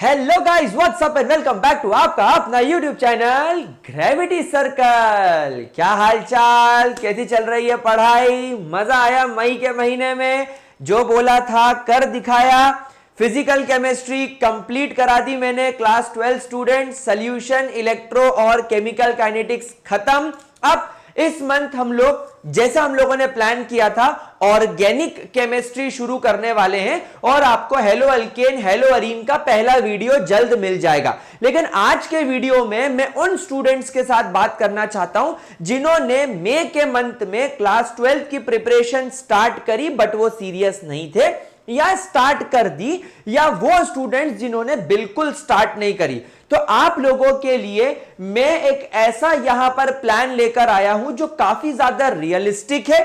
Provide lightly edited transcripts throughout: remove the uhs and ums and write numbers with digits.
Hello guys, what's up and welcome back to आपका अपना YouTube channel gravity circle. क्या हाल चाल, कैसी चल रही है पढ़ाई? मजा आया मई के महीने में? जो बोला था कर दिखाया। फिजिकल केमिस्ट्री कंप्लीट करा दी मैंने। क्लास 12 स्टूडेंट, सॉल्यूशन, इलेक्ट्रो और केमिकल काइनेटिक्स खत्म। अब इस मंथ हम लोग, जैसा हम लोगों ने प्लान किया था, ऑर्गेनिक केमिस्ट्री शुरू करने वाले हैं और आपको हेलो अल्केन हेलो अरीन का पहला वीडियो जल्द मिल जाएगा। लेकिन आज के वीडियो में मैं उन स्टूडेंट्स के साथ बात करना चाहता हूं जिन्होंने मई के मंथ में क्लास 12 की प्रिपरेशन स्टार्ट करी बट वो सीरियस नहीं थे, या स्टार्ट कर दी, या वो स्टूडेंट्स जिन्होंने बिल्कुल स्टार्ट नहीं करी। तो आप लोगों के लिए मैं एक ऐसा यहां पर प्लान लेकर आया हूं जो काफी ज्यादा रियलिस्टिक है,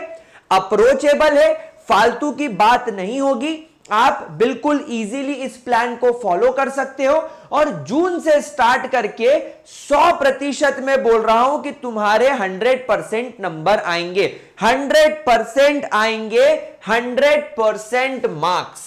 अप्रोचेबल है, फालतू की बात नहीं होगी। आप बिल्कुल इजीली इस प्लान को फॉलो कर सकते हो और जून से स्टार्ट करके 100% में बोल रहा हूं कि तुम्हारे 100% नंबर आएंगे, 100% आएंगे, 100% मार्क्स।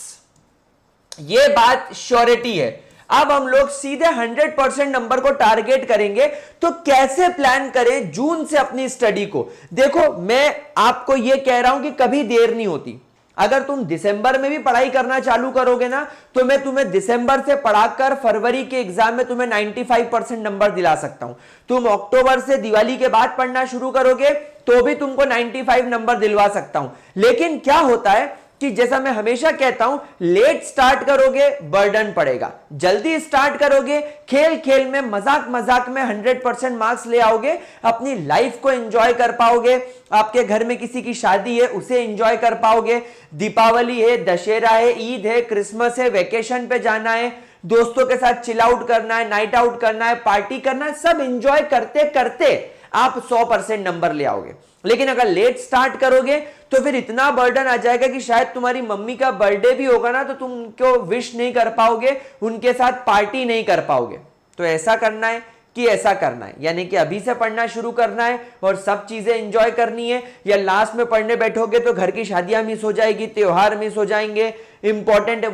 यह बात श्योरिटी है। अब हम लोग सीधे 100% नंबर को टारगेट करेंगे। तो कैसे प्लान करें जून से अपनी स्टडी को? देखो, मैं आपको यह कह रहा हूं कि कभी देर नहीं होती। अगर तुम दिसंबर में भी पढ़ाई करना चालू करोगे ना, तो मैं तुम्हें दिसंबर से पढ़ाकर फरवरी के एग्जाम में तुम्हें 95% नंबर दिला सकता हूं। तुम अक्टूबर से दिवाली के बाद पढ़ना शुरू करोगे तो भी तुमको 95 नंबर दिलवा सकता हूं। लेकिन क्या होता है कि जैसा मैं हमेशा कहता हूं, लेट स्टार्ट करोगे बर्डन पड़ेगा, जल्दी स्टार्ट करोगे खेल खेल में, मजाक मजाक में 100% मार्क्स ले आओगे, अपनी लाइफ को एंजॉय कर पाओगे। आपके घर में किसी की शादी है उसे एंजॉय कर पाओगे, दीपावली है, दशहरा है, ईद है, क्रिसमस है, वेकेशन पे जाना है, दोस्तों के साथ चिल आउट करना है, नाइट आउट करना है, पार्टी करना है, सब एंजॉय करते करते आप 100% नंबर ले आओगे। लेकिन अगर लेट स्टार्ट करोगे तो फिर इतना बर्डन आ जाएगा कि शायद तुम्हारी मम्मी का बर्थडे भी होगा ना तो तुम उनको विश नहीं कर पाओगे, उनके साथ पार्टी नहीं कर पाओगे। तो ऐसा करना है कि ऐसा करना है, यानी कि अभी से पढ़ना शुरू करना है और सब चीजें एंजॉय करनी है, या लास्ट में पढ़ने बैठोगे तो घर की शादियां मिस हो जाएगी, त्योहार मिस हो जाएंगे, इंपॉर्टेंट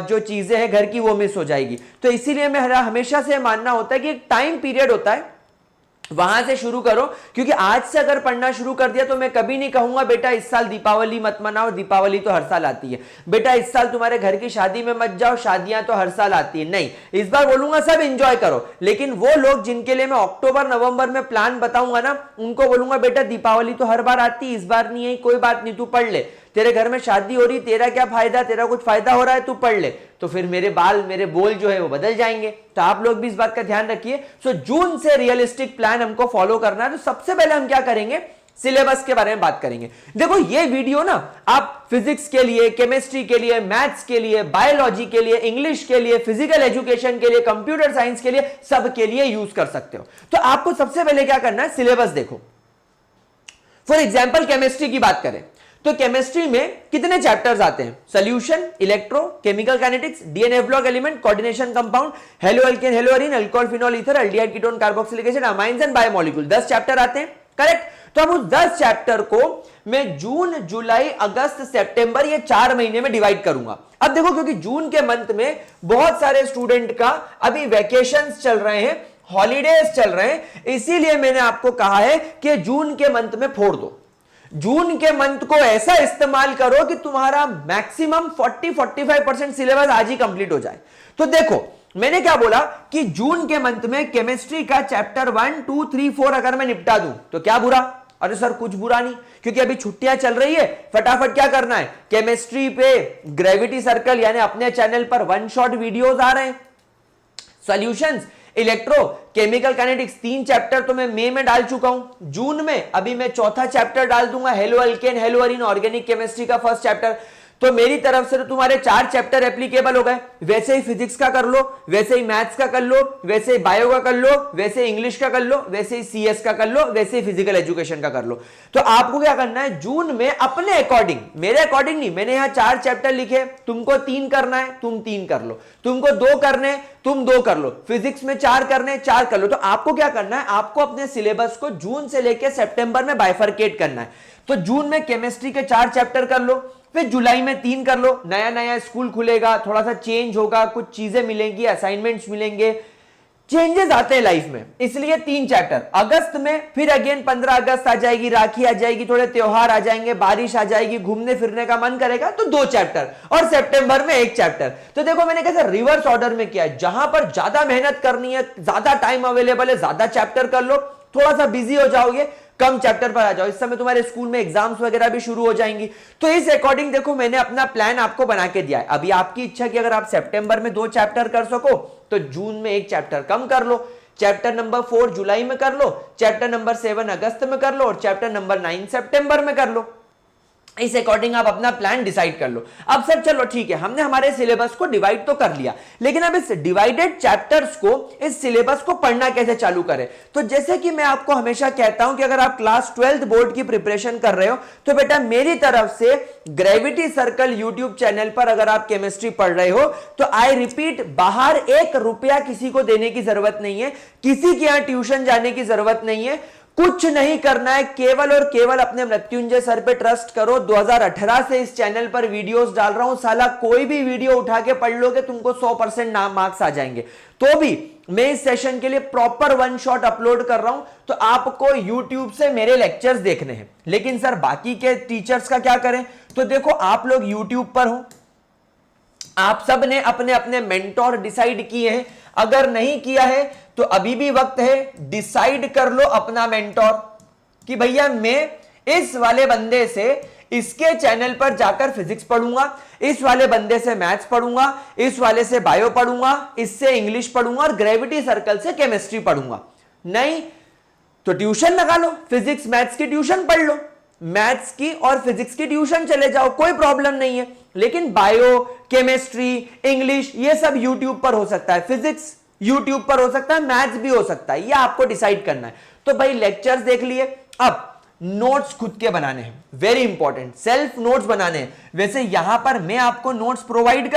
जो चीजें हैं घर की वो मिस हो जाएगी। तो इसीलिए मेरा हमेशा से मानना होता है कि एक टाइम पीरियड होता है, वहां से शुरू करो। क्योंकि आज से अगर पढ़ना शुरू कर दिया तो मैं कभी नहीं कहूंगा बेटा इस साल दीपावली मत मनाओ, दीपावली तो हर साल आती है, बेटा इस साल तुम्हारे घर की शादी में मत जाओ, शादियां तो हर साल आती है। नहीं, इस बार बोलूंगा सब एंजॉय करो। लेकिन वो लोग जिनके लिए मैं अक्टूबर नवंबर में प्लान बताऊंगा ना, उनको बोलूंगा बेटा दीपावली तो हर बार आती, इस बार नहीं है, कोई बात नहीं, तू पढ़ ले, तेरे घर में शादी हो रही, तेरा क्या फायदा, तेरा कुछ फायदा हो रहा है, तू पढ़ ले। तो फिर मेरे बोल जो है वो बदल जाएंगे। तो आप लोग भी इस बात का ध्यान रखिए। सो जून से रियलिस्टिक प्लान हमको फॉलो करना है। तो सबसे पहले हम क्या करेंगे, सिलेबस के बारे में बात करेंगे। देखो, ये वीडियो ना आप फिजिक्स के लिए, केमिस्ट्री के लिए, मैथ्स के लिए, बायोलॉजी के लिए, इंग्लिश के लिए, फिजिकल एजुकेशन के लिए, कंप्यूटर साइंस के लिए, सब के लिए यूज कर सकते हो। तो आपको सबसे पहले क्या करना है, सिलेबस देखो। फॉर एग्जाम्पल केमिस्ट्री की बात करें तो केमिस्ट्री में कितने चैप्टर्स आते हैं? Solution, electro, chemical kinetics, DNA block element, coordination compound, hello alkane hello Areen, alcohol phenol ether, aldehyde ketone carboxylic acid, amines and biomolecule, 10 chapter आते हैं, करेक्ट? तो अब उस 10 चैप्टर को मैं जून, जुलाई, अगस्त, सितंबर, ये 4 महीने में डिवाइड करूंगा। अब देखो, क्योंकि जून के मंथ में बहुत सारे स्टूडेंट का अभी वैकेशंस चल रहे हैं, हॉलीडेज चल रहे हैं, इसीलिए मैंने आपको कहा है कि जून के मंथ में फोड़ दो। जून के मंथ को ऐसा इस्तेमाल करो कि तुम्हारा मैक्सिमम 40-45% सिलेबस आज ही कंप्लीट हो जाए। तो देखो, मैंने क्या बोला कि जून के मंथ में केमिस्ट्री का चैप्टर 1, 2, 3, 4 अगर मैं निपटा दूं तो क्या बुरा? अरे सर कुछ बुरा नहीं, क्योंकि अभी छुट्टियां चल रही है, फटाफट क्या करना है, केमिस्ट्री पे ग्रेविटी सर्कल यानी अपने चैनल पर 1 शॉट वीडियोस आ रहे हैं। Solutions, electro, chemical kinetics 3 chapter तो मैं मई में डाल चुका हूं। जून में अभी मैं 4था चैप्टर डाल दूंगा, hello alkane hello Areen, organic chemistry का 1st चैप्टर। तो मेरी तरफ से तो तुम्हारे 4 चैप्टर एप्लीकेबल हो गए। वैसे ही फिजिक्स का कर लो, वैसे ही मैथ्स का कर लो, वैसे ही बायो का कर लो, वैसे ही इंग्लिश का कर लो, वैसे ही सीएस का कर लो, वैसे ही फिजिकल एजुकेशन का कर लो। तो आपको क्या करना है, जून में अपने अकॉर्डिंग, मेरे अकॉर्डिंग नहीं, मैंने यहां 4 चैप्टर लिखे, तुमको 3 करना है, तुम 3 कर लो, तुमको 2 करने, तुम 2 कर लो, फिजिक्स में 4 करने, 4 कर लो। तो आपको क्या करना है, आपको अपने सिलेबस को जून से लेकर सितंबर में बाइफरकेट करना है। तो जून में केमिस्ट्री के 4 चैप्टर कर लो, फिर जुलाई में 3 कर लो, नया नया स्कूल खुलेगा, थोड़ा सा चेंज होगा, कुछ चीजें मिलेंगी, असाइनमेंट्स मिलेंगे, चेंजेस आते हैं लाइफ में, इसलिए 3 चैप्टर। अगस्त में फिर अगेन 15 अगस्त आ जाएगी, राखी आ जाएगी, थोड़े त्योहार आ जाएंगे, बारिश आ जाएगी, घूमने फिरने का मन करेगा तो 2 चैप्टर, और सितंबर में 1 चैप्टर। तो देखो मैंने कैसे रिवर्स ऑर्डर में किया है, जहां पर ज्यादा मेहनत करनी है, ज्यादा टाइम अवेलेबल है, ज्यादा चैप्टर कर लो, थोड़ा सा बिजी हो जाओगे, कम चैप्टर पर आ जाओ। इस समय तुम्हारे स्कूल में एग्जाम्स वगैरह भी शुरू हो जाएंगी। तो इस अकॉर्डिंग देखो मैंने अपना प्लान आपको बना के दिया है। अभी आपकी इच्छा कि अगर आप सितंबर में 2 चैप्टर कर सको तो जून में 1 चैप्टर कम कर लो, चैप्टर नंबर 4 जुलाई में कर लो, चैप्टर नंबर 7 अगस्त में कर लो, और चैप्टर नंबर 9 सितंबर में कर लो। इस अकॉर्डिंग आप अपना प्लान डिसाइड कर लो। अब सर चलो ठीक है, हमने हमारे सिलेबस को डिवाइड तो कर लिया, लेकिन अब इस डिवाइडेड चैप्टर्स को, इस सिलेबस को पढ़ना कैसे चालू करें। तो जैसे कि मैं आपको हमेशा कहता हूं कि अगर आप क्लास 12th बोर्ड की प्रिपरेशन कर रहे हो तो बेटा मेरी तरफ से ग्रेविटी सर्कल यूट्यूब चैनल पर अगर आप केमिस्ट्री पढ़ रहे हो तो आई रिपीट, बाहर 1 रुपया किसी को देने की जरूरत नहीं है, किसी के यहां ट्यूशन जाने की जरूरत नहीं है, कुछ नहीं करना है, केवल और केवल अपने मृत्युंजय सर पे ट्रस्ट करो। 2018 से इस चैनल पर वीडियोस डाल रहा हूं, साला कोई भी वीडियो उठा के पढ़ लोगे तुमको 100% नाम मार्क्स आ जाएंगे। तो भी मैं इस सेशन के लिए प्रॉपर 1 शॉट अपलोड कर रहा हूं, तो आपको यूट्यूब से मेरे लेक्चर्स देखने हैं। लेकिन सर बाकी के टीचर्स का क्या करें, तो देखो आप लोग यूट्यूब पर हो, आप सब ने अपने अपने मेंटोर डिसाइड किए हैं, अगर नहीं किया है तो अभी भी वक्त है, डिसाइड कर लो अपना मेंटोर कि भैया मैं इस वाले बंदे से इसके चैनल पर जाकर फिजिक्स पढ़ूंगा, इस वाले बंदे से मैथ्स पढ़ूंगा, इस वाले से बायो पढ़ूंगा, इससे इंग्लिश पढ़ूंगा और ग्रेविटी सर्कल से केमिस्ट्री पढ़ूंगा। नहीं तो ट्यूशन लगा लो, फिजिक्स मैथ्स की ट्यूशन पढ़ लो, मैथ्स की और फिजिक्स की ट्यूशन चले जाओ, कोई प्रॉब्लम नहीं है। लेकिन बायो, केमिस्ट्री, इंग्लिश ये सब यूट्यूब पर हो सकता है, फिजिक्स यूट्यूब पर हो सकता है, मैथ्स भी हो सकता है, ये आपको डिसाइड करना है। तो भाई लेक्चर्स देख लिए, अब नोट्स खुद के बनाने हैं, वेरी इंपॉर्टेंट, सेल्फ नोट्स बनाने हैं। वैसे यहां पर मैं आपको नोट्स प्रोवाइड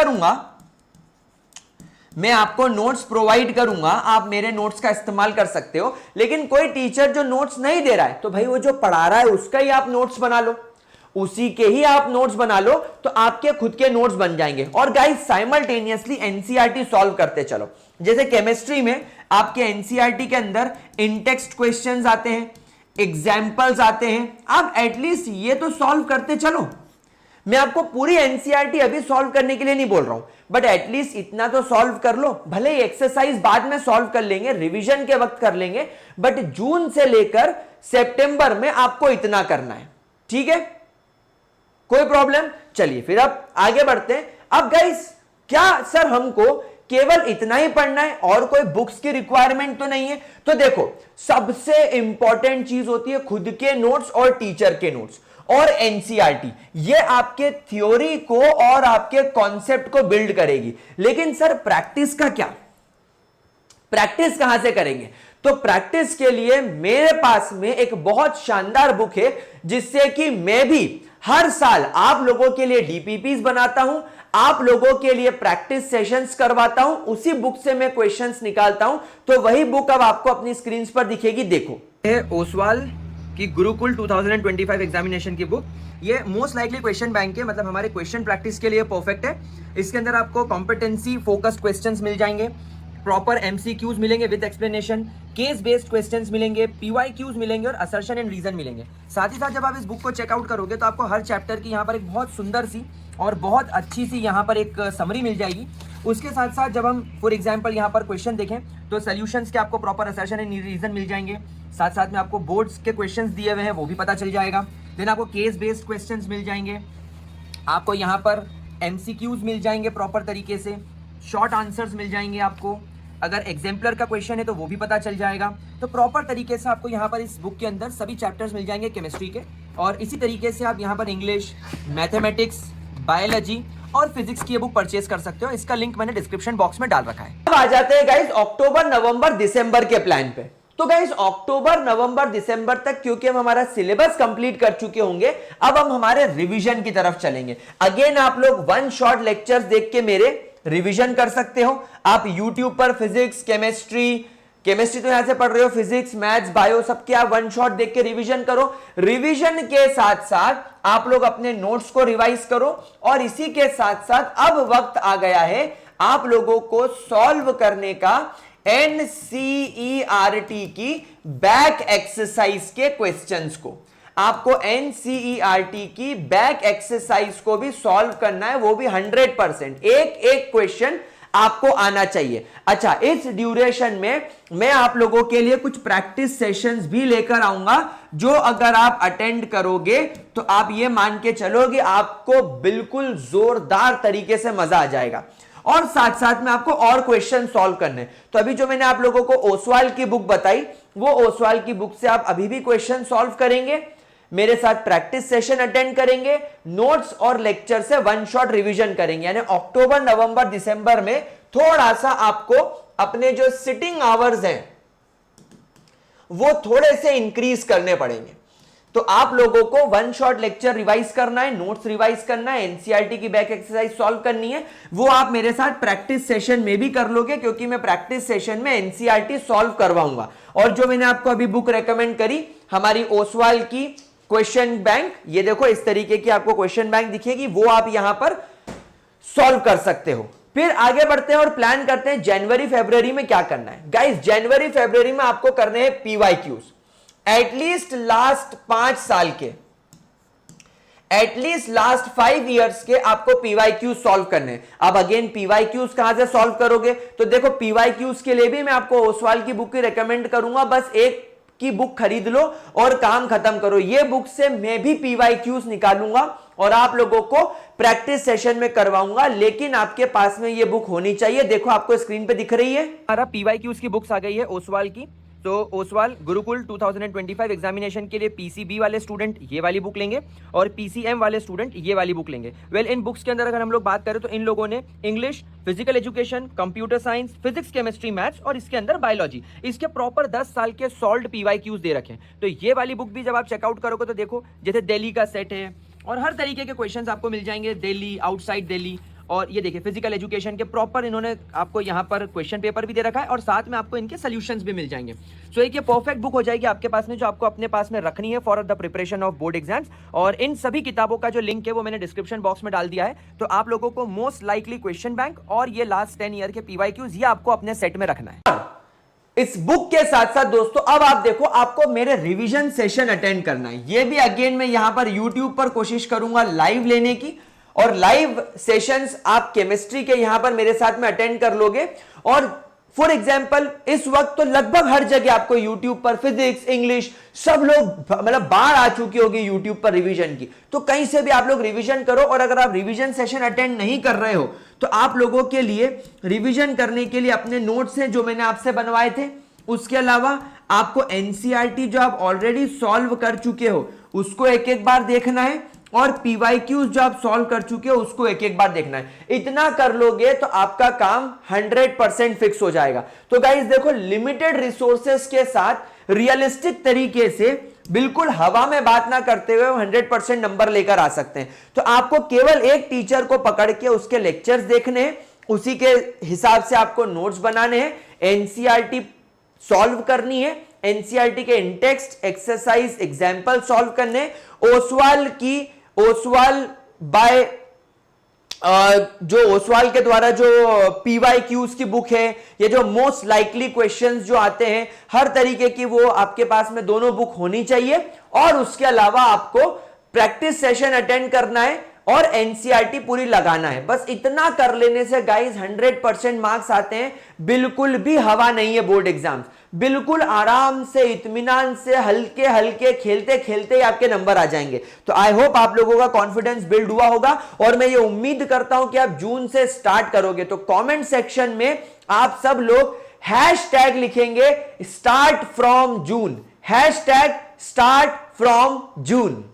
करूंगा, आप मेरे नोट्स का इस्तेमाल कर सकते हो, लेकिन कोई टीचर जो नोट्स नहीं दे रहा है तो भाई वो जो पढ़ा रहा है उसका ही आप नोट्स बना लो, उसी के ही आप नोट्स बना लो, तो आपके खुद के नोट्स बन जाएंगे। और गाइस साइमल्टेनियसली एनसीईआरटी सॉल्व करते चलो। जैसे केमिस्ट्री में आपके एनसीईआरटी के अंदर इनटेक्स्ट क्वेश्चंस आते हैं, एग्जाम्पल्स आते हैं, आप एटलीस्ट ये तो सॉल्व करते चलो। मैं आपको पूरी एनसीईआरटी अभी सॉल्व करने के लिए नहीं बोल रहा हूं, बट एटलीस्ट इतना तो सॉल्व कर लो। भले ही एक्सरसाइज बाद में सॉल्व कर लेंगे, रिवीजन के वक्त कर लेंगे, बट जून से लेकर सितंबर में आपको इतना करना है, ठीक है, कोई प्रॉब्लम। चलिए फिर अब आगे बढ़ते हैं। अब गाइस क्या सर हमको केवल इतना ही पढ़ना है और कोई बुक्स की रिक्वायरमेंट तो नहीं है? तो देखो सबसे इंपॉर्टेंट चीज होती है खुद के नोट्स और टीचर के नोट्स और एनसीईआरटी, ये आपके थ्योरी को और आपके कॉन्सेप्ट को बिल्ड करेगी। लेकिन सर प्रैक्टिस का क्या, प्रैक्टिस कहां से करेंगे? तो प्रैक्टिस के लिए मेरे पास में एक बहुत शानदार बुक है, जिससे कि मैं भी हर साल आप लोगों के लिए डीपीपीस बनाता हूं, आप लोगों के लिए प्रैक्टिस सेशंस करवाता हूं, उसी बुक से मैं क्वेश्चंस निकालता हूं। तो वही बुक अब आपको अपनी स्क्रीन पर दिखेगी, देखो है ओसवाल की गुरुकुल 2025 एग्जामिनेशन की बुक। ये मोस्ट लाइकली क्वेश्चन बैंक है, मतलब हमारे क्वेश्चन प्रैक्टिस के लिए परफेक्ट है। इसके अंदर आपको कॉम्पिटेंसी फोकस्ड क्वेश्चंस मिल जाएंगे, प्रॉपर एमसीक्यूज मिलेंगे with explanation, case based questions मिलेंगे, पीवाईक्यूज मिलेंगे और असर्शन एंड रीजन मिलेंगे। साथ ही साथ जब आप इस बुक को चेकआउट करोगे तो आपको हर चैप्टर की यहाँ पर एक बहुत सुंदर सी और बहुत अच्छी सी यहाँ पर एक समरी मिल जाएगी। उसके साथ साथ जब हम फॉर एग्जाम्पल यहाँ पर क्वेश्चन देखें तो सोल्यूशंस के आपको प्रॉपर असर्शन एंड रीजन मिल जाएंगे। साथ साथ में आपको बोर्ड्स के क्वेश्चंस दिए हुए हैं वो भी पता चल जाएगा। देन आपको केस बेस्ड क्वेश्चंस मिल जाएंगे, आपको यहाँ पर एमसीक्यूज मिल जाएंगे प्रॉपर तरीके से, शॉर्ट आंसर्स मिल जाएंगे आपको, अगर एग्जाम्पलर का क्वेश्चन है तो वो भी पता चल जाएगा। तो प्रॉपर तरीके से आपको यहाँ पर इस बुक के अंदर सभी चैप्टर्स मिल जाएंगे केमिस्ट्री के, और इसी तरीके से आप यहाँ पर इंग्लिश, मैथमेटिक्स, बायोलॉजी और फिजिक्स की ये बुक परचेज कर सकते हो। इसका लिंक मैंने डिस्क्रिप्शन बॉक्स में डाल रखा है। अब आ जाते हैं गाइस अक्टूबर, नवंबर, दिसंबर के प्लान पे। तो गाइस अक्टूबर, नवंबर, दिसंबर तक क्योंकि हम हमारा सिलेबस कंप्लीट कर चुके होंगे, अब हम हमारे रिवीजन की तरफ चलेंगे। अगेन आप लोग 1 शॉट लेक्चर्स देख के मेरे रिवीजन कर सकते हो। आप YouTube पर फिजिक्स, केमिस्ट्री, केमिस्ट्री तो यहां से पढ़ रहे हो, फिजिक्स, मैथ्स, बायो सबके आप वन शॉट देख के रिवीजन करो। रिवीजन के साथ साथ आप लोग अपने नोट्स को रिवाइज करो और इसी के साथ साथ अब वक्त आ गया है आप लोगों को सॉल्व करने का एनसीईआरटी की बैक एक्सरसाइज के क्वेश्चंस को। आपको एनसीईआरटी की बैक एक्सरसाइज को भी सॉल्व करना है, वो भी 100%। एक एक क्वेश्चन आपको आना चाहिए। अच्छा, इस ड्यूरेशन में मैं आप लोगों के लिए कुछ प्रैक्टिस सेशंस भी लेकर आऊंगा, जो अगर आप अटेंड करोगे तो आप ये मान के चलोगे आपको बिल्कुल जोरदार तरीके से मजा आ जाएगा। और साथ साथ में आपको और क्वेश्चन सॉल्व करने। तो अभी जो मैंने आप लोगों को ओसवाल की बुक बताई, वो ओसवाल की बुक से आप अभी भी क्वेश्चन सॉल्व करेंगे, मेरे साथ प्रैक्टिस सेशन अटेंड करेंगे, नोट्स और लेक्चर से वन शॉट रिवीजन करेंगे। यानी अक्टूबर, नवंबर, दिसंबर में थोड़ा सा आपको अपने जो सिटिंग आवर्स हैं वो थोड़े से इंक्रीज करने पड़ेंगे। तो आप लोगों को वन शॉट लेक्चर रिवाइज करना है, नोट्स रिवाइज करना है, एनसीईआरटी की बैक एक्सरसाइज सॉल्व करनी है। वो आप मेरे साथ प्रैक्टिस सेशन में भी कर लोगे, क्योंकि मैं प्रैक्टिस सेशन में एनसीईआरटी सॉल्व करवाऊंगा। और जो मैंने आपको अभी बुक रेकमेंड करी, हमारी ओसवाल की क्वेश्चन बैंक, ये देखो इस तरीके की आपको क्वेश्चन बैंक दिखेगी, वो आप यहां पर सॉल्व कर सकते हो। फिर आगे बढ़ते हैं और प्लान करते हैं जनवरी फरवरी में क्या करना है। गाइस, जनवरी फरवरी में आपको करने हैं पीवाईक्यूज, एटलीस्ट लास्ट 5 साल के, एटलीस्ट लास्ट 5 इयर्स के आपको पीवाईक्यूज सॉल्व करने हैं। अब अगेन पीवाईक्यूज कहां से सॉल्व करोगे, तो देखो पीवाईक्यूज के लिए भी मैं आपको ओसवाल की बुक ही रेकमेंड करूंगा। बस एक की बुक खरीद लो और काम खत्म करो। ये बुक से मैं भी पीवाईक्यूज निकालूंगा और आप लोगों को प्रैक्टिस सेशन में करवाऊंगा, लेकिन आपके पास में ये बुक होनी चाहिए। देखो आपको स्क्रीन पे दिख रही है, हमारा पीवाईक्यूज की बुक्स आ गई है ओसवाल की। तो ओसवाल गुरुकुल 2025 एग्जामिनेशन के लिए पीसीबी वाले स्टूडेंट ये वाली बुक लेंगे और पीसीएम वाले स्टूडेंट ये वाली बुक लेंगे। इन बुक्स के अंदर अगर हम लोग बात करें तो इन लोगों ने English, physical education, computer science, physics, chemistry, maths और इसके अंदर बायोलॉजी, इसके प्रॉपर 10 साल के सॉल्व्ड पीवाईक्यूज दे रखे हैं। तो ये वाली बुक भी जब आप चेकआउट करोगे तो देखो जैसे दिल्ली का सेट है और हर तरीके के क्वेश्चंस आपको मिल जाएंगे, दिल्ली, आउटसाइड दिल्ली। और ये देखिए फिजिकल एजुकेशन के प्रॉपर इन्होंने आपको यहाँ पर क्वेश्चन पेपर भी दे रखा है और साथ में आपको इनके सॉल्यूशंस भी मिल जाएंगे। सो एक ये परफेक्ट बुक हो जाएगी आपके पास में, जो आपको अपने पास में रखनी है for the preparation of board exams. और इन सभी किताबों का जो लिंक है वो मैंने डिस्क्रिप्शन बॉक्स में डाल दिया है। तो आप लोगों को मोस्ट लाइकली क्वेश्चन बैंक और ये लास्ट 10 ईयर के पीवाईक्यूज ये आपको अपने सेट में रखना है। इस बुक के साथ साथ दोस्तों अब आप देखो आपको मेरे रिवीजन सेशन अटेंड करना है। ये भी अगेन मैं यहां पर यूट्यूब पर कोशिश करूंगा लाइव लेने की, और लाइव सेशंस आप केमिस्ट्री के यहां पर मेरे साथ में अटेंड कर लोगे। और फॉर एग्जांपल इस वक्त तो लगभग हर जगह आपको यूट्यूब पर फिजिक्स, इंग्लिश सब लोग मतलब बाढ़ आ चुकी होगी यूट्यूब पर रिवीजन की। तो कहीं से भी आप लोग रिवीजन करो। और अगर आप रिवीजन सेशन अटेंड नहीं कर रहे हो तो आप लोगों के लिए रिवीजन करने के लिए अपने नोट्स हैं जो मैंने आपसे बनवाए थे, उसके अलावा आपको एनसीईआरटी जो आप ऑलरेडी सॉल्व कर चुके हो उसको एक एक बार देखना है, और पीवाईक्यूज जो आप सॉल्व कर चुके हो उसको एक एक बार देखना है। इतना कर लोगे तो आपका काम 100% फिक्स हो जाएगा। तो गाइस देखो, लिमिटेड रिसोर्सेस के साथ रियलिस्टिक तरीके से बिल्कुल हवा में बात ना करते हुए 100% नंबर लेकर आ सकते हैं। तो आपको केवल एक टीचर को पकड़ के उसके लेक्चर्स देखने हैं, उसी के हिसाब से आपको नोट्स बनाने हैं, एनसीईआरटी सॉल्व करनी है, एनसीईआरटी के इंटेक्स्ट, एक्सरसाइज, एग्जाम्पल सॉल्व करने, ओसवाल बाय जो ओसवाल के द्वारा जो पीवाईक्यूज की बुक है, ये जो मोस्ट लाइकली क्वेश्चंस जो आते हैं हर तरीके की, वो आपके पास में दोनों बुक होनी चाहिए। और उसके अलावा आपको प्रैक्टिस सेशन अटेंड करना है और एनसीईआरटी पूरी लगाना है। बस इतना कर लेने से गाइस 100% मार्क्स आते हैं। बिल्कुल भी हवा नहीं है बोर्ड एग्जाम्स, बिल्कुल आराम से, इत्मीनान से, हल्के हल्के खेलते खेलते ही आपके नंबर आ जाएंगे। तो आई होप आप लोगों का कॉन्फिडेंस बिल्ड हुआ होगा और मैं ये उम्मीद करता हूं कि आप जून से स्टार्ट करोगे। तो कमेंट सेक्शन में आप सब लोग हैशटैग लिखेंगे start from June, hashtag start from June.